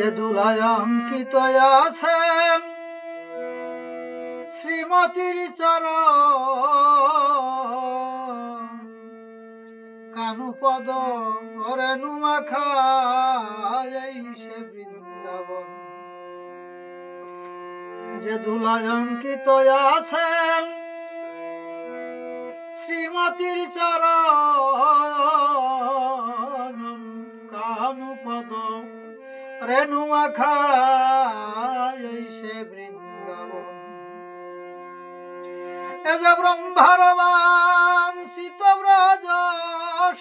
যে দুলায় অঙ্কিত আছে শ্রীমতীর চরণ, কানুপদ রেণু মাখা এই সে বৃন্দাবন। যে দুলায় অঙ্কিত আছে শ্রীমতীর চরণ, কানুপদ রেণু মাখা এই সে বৃন্দাবন। এ যে ব্রহ্মার বাঞ্ছিত ব্রজ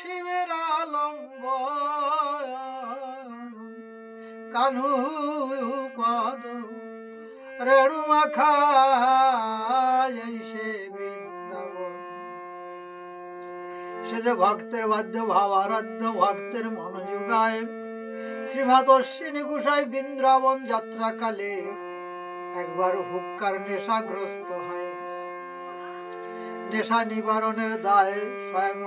শিবের আলম্বন, কানুপদ রেণু মাখা এই সে বৃন্দাবন। সে যে ভক্তের বাদ্য ভাবারাধ্য ভক্তের মনোযোগায় শ্রীমৎ অশ্বিনী গোসাই বৃন্দাবন যাত্রাকালে একবার হুক্কার নেশাগ্রস্ত হয়। নেশা নিবারণের দায় স্বয়ং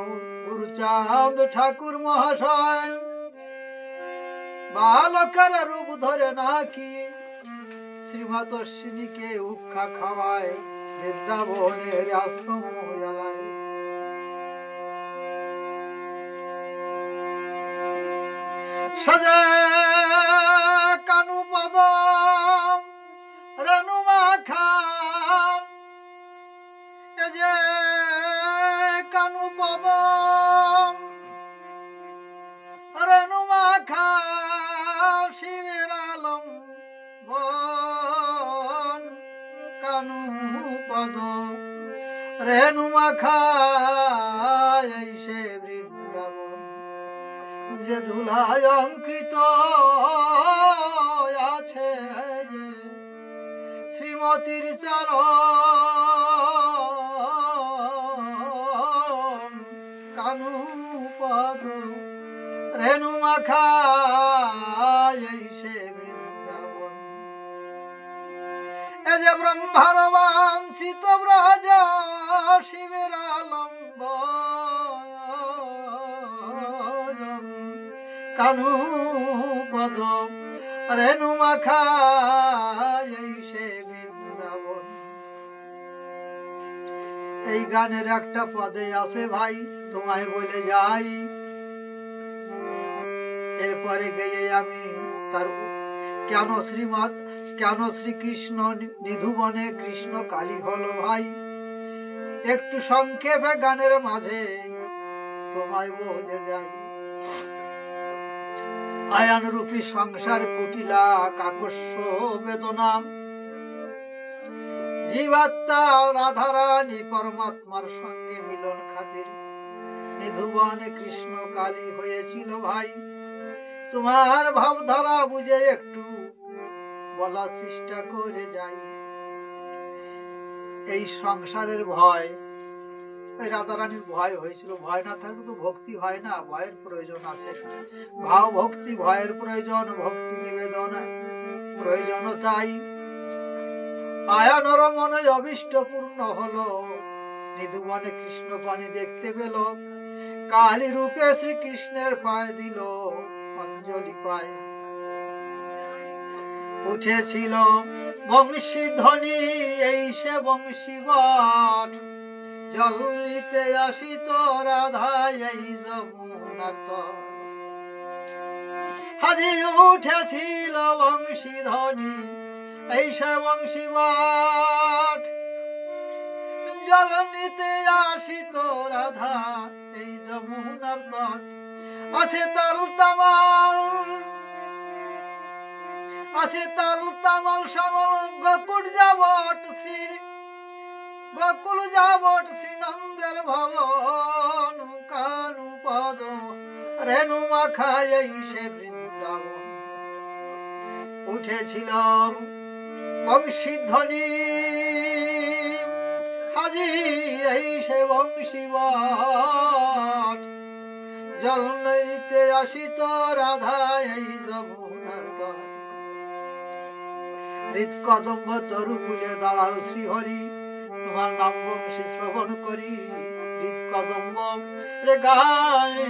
গুরুচাঁদ ঠাকুর মহাশয় বালকের রূপ ধরে নাকি শ্রীমৎ অশ্বিনীকে হুক্কা খাওয়ায় বৃন্দাবনের আশ্রম জ্বালায়। সাজে কানুপদ রেণু মাখা, এ যে কানুপদ রেণু মাখা শিবের আলম্বন, কানুপদ রেণু মাখা এই সে বৃন্দাবন। যে ধুলায় অঙ্কিত আছে যে শ্রীমতীর চরণ, কানুপদ রেণু মাখা এই সে বৃন্দাবন। এ যে ব্রহ্মার বাঞ্ছিত ব্রজ শিবের আলম্বন, কানুপদ রেণু মাখা এই সে বৃন্দাবন। এই গানের একটা পদে আছে ভাই তোমায় বলে যাই, এরপরে গিয়ে আমি তার কেন শ্রীকৃষ্ণ নিধুবনে কৃষ্ণ কালী হলো ভাই, একটু সংক্ষেপে গানের মাঝে তোমায় বলে যাই। আয়ান রূপী সংসার কুটিলা কাকস্য বেদনা, জীবাত্মা রাধারানী পরমাত্মার সঙ্গে মিলন খাতির নিধুবনে কৃষ্ণ কালী হয়েছিল ভাই। তোমার ভাবধারা বুঝে একটু বলার চেষ্টা করে যাই। এই সংসারের ভয়, এই রাধারানীর ভয় হয়েছিল। ভয় না থাকলে তো ভক্তি হয় না, ভয়ের প্রয়োজন আছে। ভাব ভক্তি ভয়ের প্রয়োজন, ভক্তি নিবেদন প্রয়োজন। তাই আয়ানর মনে অভিষ্ট পূর্ণ হলো, নিধুবনে কৃষ্ণ পানি দেখতে পেল, কালী রূপে শ্রীকৃষ্ণের পায়ে দিল অঞ্জলি পায়। উঠেছিল বংশী ধ্বনি এই সে বংশী বট, জল নিতে আসিত রাধা এই যমুনার তট। হাজি উঠেছিল বংশী ধ্বনি এই সে বংশী বট, জল নিতে আসিত রাধা এই যমুনার তট। আছে তাল তামাল, আছে তাল তামাল শ্যামল গোকুল যাবট শ্রী, গোকুল যাবট শ্রীনন্দের ভবন, কানুপদ রেণু মাখা এই সে বৃন্দাবন। উঠেছিল বংশী ধ্বনি হাজি এই সে বংশী বট, জল নিতে আসিত রাধা এই যমুনার তট। হৃৎকদম্ব তরু ফুলে দাঁড়াও শ্রীহরি, তোমার নাম বংশী শ্রবণ করি। হৃৎকদম্ব রে গায়ে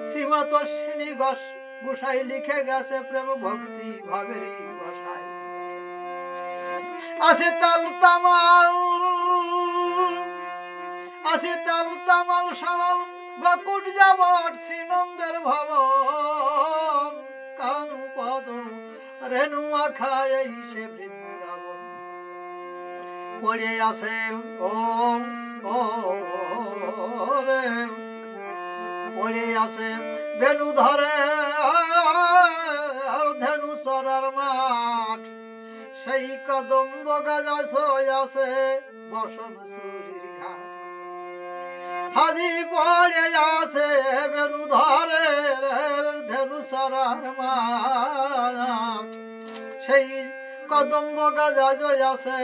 শ্রীমৎ অশ্বিনী গোসাই লিখে গেছে প্রেম ভক্তি ভাবেরই ভাষায়। আছে তাল তামাল, আছে তাল তামাল সামাল বকুট যাবট শ্রীনন্দের ভবন, কানু পদ রেণু মাখায় এই সে বৃন্দাবন। পড়ে আছে ও রে, পড়ে আছে বেনু ধরে ধেনু সরার মাঠ, সেই কদম্ব গাজা আছে বসন সুরির ঘাট। হাজি পড়ে আছে বেনু ধরে ধেনু সরার মাঠ, সেই কদম্ব গাজা আছে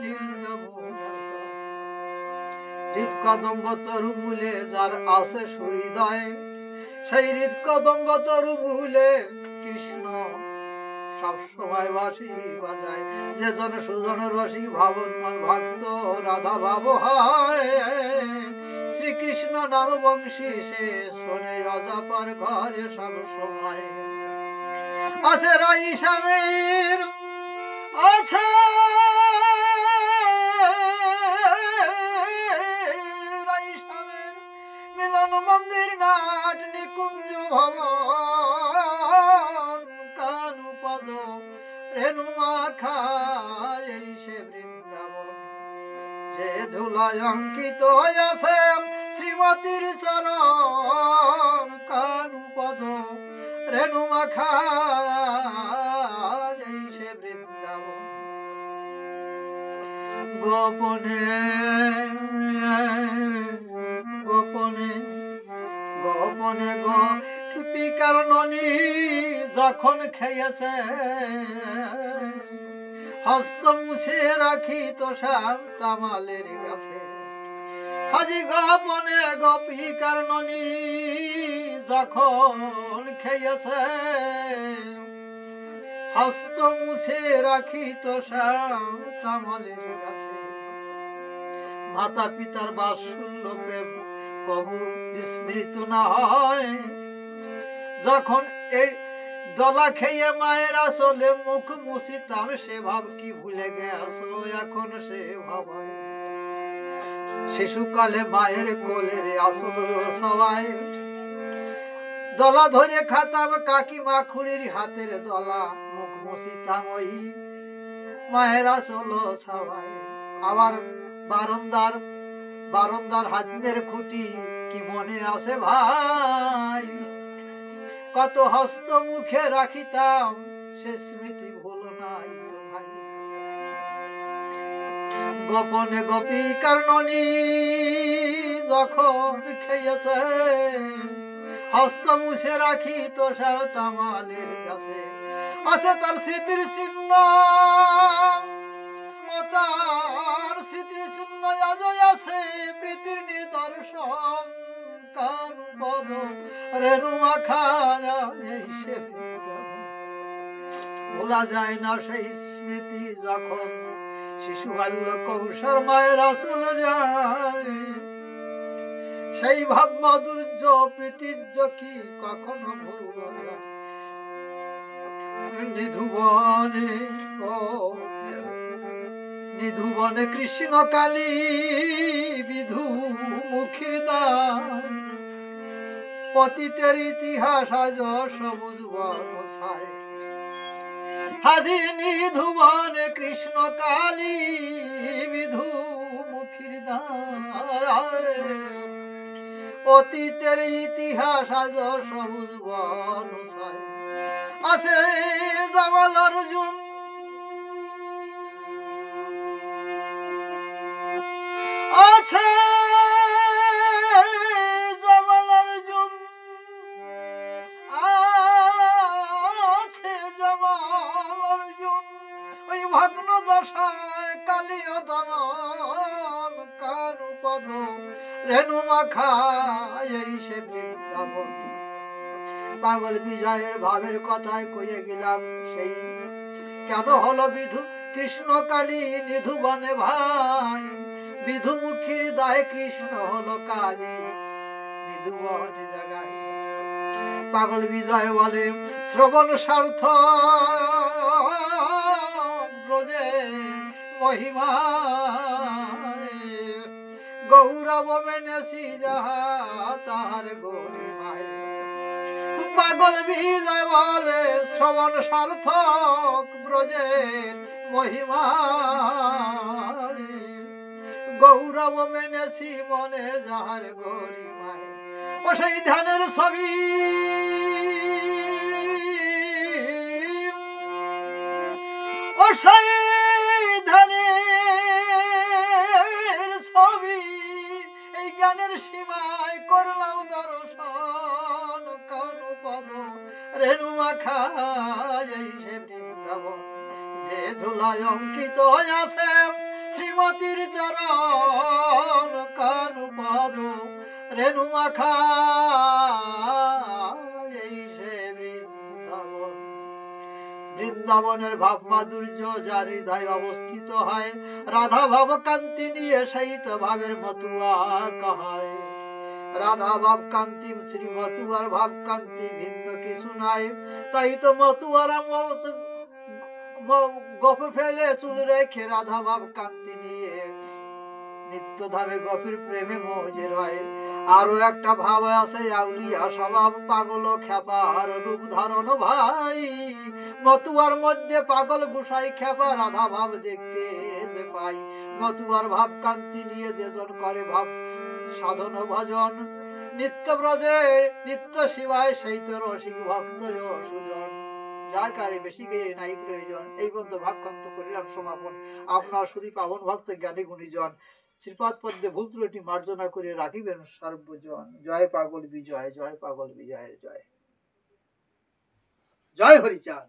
নীল যমুনার ঘাট। হৃদ কদম্ব তরু মূলে যার আছে সুহৃদয়, সেই হৃদ কদম্ব তরু মূলে কৃষ্ণ সব সময় বাঁশি বাজায়। যে জন সুজন রসিক ভাবন মন ভক্ত রাধা ভাব হয়, শ্রীকৃষ্ণ নাম বংশী সে শোনে অজাপার ঘরে সব সময়। আছে রাই স্বামীর, আছে রাই স্বামীর মিলন মন্দির নাট নিকুঞ্জ ভবন, কানু পদ রেণু মাখায় এই সে বৃন্দাবন। যে ধুলায় অঙ্কিত আছে শ্রীমতীর চরণ, কানু পদ রেণু মাখায় এই সে বৃন্দাবন। গোপনে গোপনে গোপনে গোপিকার ননি যখন খেয়েছে, হস্ত মুছে রাখি তো শ্যাম তামালের গাছে। হাজি গোপনে গোপিকার ননি যখন খেয়েছে, হস্ত মুছে রাখি তো শ্যাম তামালের গাছে। মাতা পিতার বাৎসল্য প্রেম কবু বিস্মৃত না হয়, যখন এই দলা খেয়ে মায়ের আসলে মুখ মুছিতাম, সে ভাব কি ভুলে গেছো এখন সে ভাবায়। শিশুকালে মায়ের কোলের আসল সবাই, দলা ধরে খাতাম কাকিমা খুড়ির হাতের দলা, মুখ মুছিতাম ওই মায়ের আসল সবাই। আবার বারন্দার বারন্দার হাতের খুঁটি কি মনে আছে ভাই, কত হস্ত মুখে রাখিতাম সে স্মৃতি ভুল নাই তো ভাই। গোপনে গোপিকার ননি যখন খেয়েছে, হস্ত মুছে রাখি তো শ্যাম তামালের গাছে। আছে তার স্মৃতির চিহ্ন, ও তার স্মৃতির চিহ্ন আজও আছে প্রীতির নিদর্শন, কানু পদ রেণু মাখায় এই সে বৃন্দাবন। ভোলা যায় না সেই স্মৃতি যখন শিশু বাল্য কৌশর মায়েরা চলে যায়, সেই ভাব মাধুর্য প্রীতির্য কি কখনো ভুলা যায়। নিধুবনে ও নিধুবনে কৃষ্ণ কালী বিধু মুখির দায়, পতিতের ইতিহাস আজ সবুজ বন ছায়। হাজি নিধুবনে কৃষ্ণ কালী বিধু মুখির দায়, অতীতের ইতিহাস আজ সবুজ বন ছায়। আছে জামাল অর্জুন, আছে জামাল অর্জুন, আছে জামাল অর্জুন ওই ভগ্ন দশায় কালিয় দমন, কানু পদ রেণু মাখায় এই সে বৃন্দাবন। পাগল বিজয়ের ভাবের কথায় কয়ে গেলাম, সেই কেন হলো বিধু কৃষ্ণ কালী নিধুবনে ভাই, বিধু মুখীর দায় কৃষ্ণ হলো কালী নিধুবনে জাগায়। পাগল বিজয় বলে শ্রবণ সার্থ ব্রজে মহিমা গৌরব মেনেছি যাহা তাহার গরিমায়। পাগল বিজয় বলে শ্রবণ সার্থক ব্রজের মহিমা গৌরব মেনেছি মনে যাহার গরিমায়। ও সেই ধ্যানের ছবি ও সেই ধ্যানের ছবি এই জ্ঞানের সীমায় করলাম দর্শন কানু পদ রেণু মাখা এই সে বৃন্দাবন যে ধুলায় অঙ্কিত আছে শ্রীমতীর চরণ কানু পদ রেণু মাখা এই সে বৃন্দাবন। বৃন্দাবনের ভাব মাধুর্য যার হৃদয় অবস্থিত হয় রাধা ভাব কান্তি নিয়ে সেই তো ভাবের মতুয়া কাহায়। রাধা ভাব কান্তি শ্রী মতুয়ার ভাব কান্তি ভিন্ন কিছু নাই। তাই তো মতুয়ারা গোপ ফেলে চুল রেখে রাধা ভাব কান্তি নিয়ে নিত্য ধামে গভীর প্রেমে মজে রয়। আরো একটা ভাব আছে আউলিয়া স্বভাব পাগল খেপার রূপ ধারণ ভাই। মতুয়ার মধ্যে পাগল গুসাই খেপা রাধা ভাব দেখতে যে পাই। মতুয়ার ভাব কান্তি নিয়ে যেজন করে ভাব সাধন ভজন নিত্য ব্রজে নিত্য শিবায় সেই তো রসিক ভক্ত সুজন। যার কারে বেশি গেয়ে নাই প্রয়োজন। এই পর্যন্ত ভাবকান্ত করিলাম সমাপন। আপনার শুধু পাবন ভক্ত জ্ঞানী গুণীজন শ্রীপাদ পদ্মে ভুল ত্রুটি মার্জনা করে রাখিবেন সর্বজন। জয় পাগল বিজয়, জয় পাগল বিজয়ের জয়। জয় হরিচাঁদ।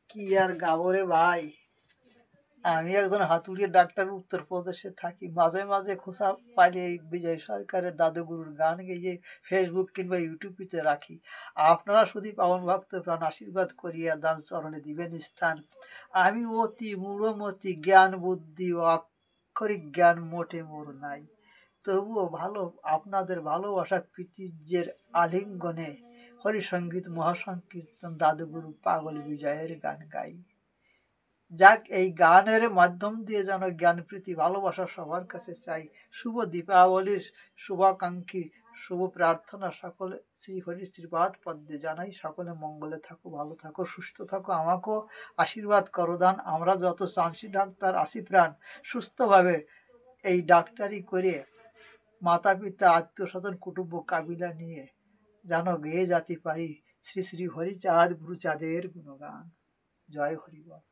কি আর গাবরে ভাই, আমি একজন হাতুড়ির ডাক্তার, উত্তরপ্রদেশে থাকি। মাঝে মাঝে খোঁচা পাইলে এই বিজয় সরকারের দাদুগুরুর গান গেয়ে ফেসবুক কিংবা ইউটিউবিতে রাখি। আপনারা শুধু পাবন ভক্ত প্রাণ আশীর্বাদ করিয়া দান চরণে দিবেন স্থান। আমি অতি মূঢ়মতি, জ্ঞান বুদ্ধি ও আক্ষরিক জ্ঞান মোটে মোর নাই। তবুও ভালো আপনাদের ভালোবাসা প্রীতিজ্যের আলিঙ্গনে হরিসঙ্গীত মহাসংকীর্তন দাদুগুরু পাগল বিজয়ের গান গাই। যাক, এই গানের মাধ্যম দিয়ে যেন জ্ঞান প্রীতি ভালোবাসা সবার কাছে চাই। শুভ দীপাবলির শুভাকাঙ্ক্ষী, শুভ প্রার্থনা সকলে শ্রী হরি শ্রীপাদ পদ্মে জানাই। সকলে মঙ্গলে থাকো, ভালো থাকো, সুস্থ থাকো, আমাকেও আশীর্বাদ করো দান। আমরা যত চান্সি ডাক্তার আসি প্রাণ সুস্থভাবে এই ডাক্তারি করে মাতা পিতা আত্মীয় স্বজন কুটুম্ব কাবিলা নিয়ে যেন গেয়ে যেতে পারি শ্রী শ্রী হরিচাঁদ গুরুচাঁদের গুণগান। জয় হরিবল।